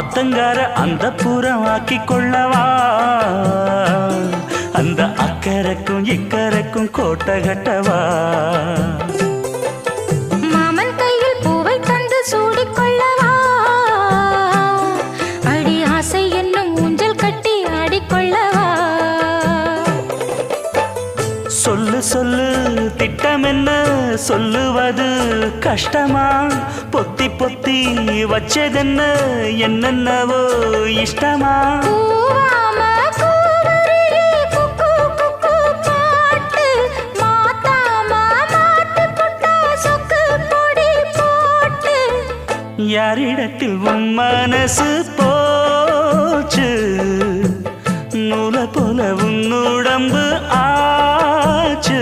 ஆத்தங்கார அந்த புறம் ஆக்கி கொள்ளவா அந்த அக்கறைக்கும் இக்கரைக்கும் கோட்டை கட்டவா மாமன் கையில் பூவை தந்து சூடிக்கொள்ளவா அடி ஆசை என்னும் ஊஞ்சல் கட்டி ஆடிக்கொள்ளவா சொல்லு சொல்லு திட்டம் என்ன சொல்லுவது கஷ்டமா பொத்தி பொத்தி வச்சதென்ன என்னென்னவோ இஷ்டமா யாரிடத்தில் உன் மனசு போச்சு நூலை போல உன் உடம்பு ஆச்சு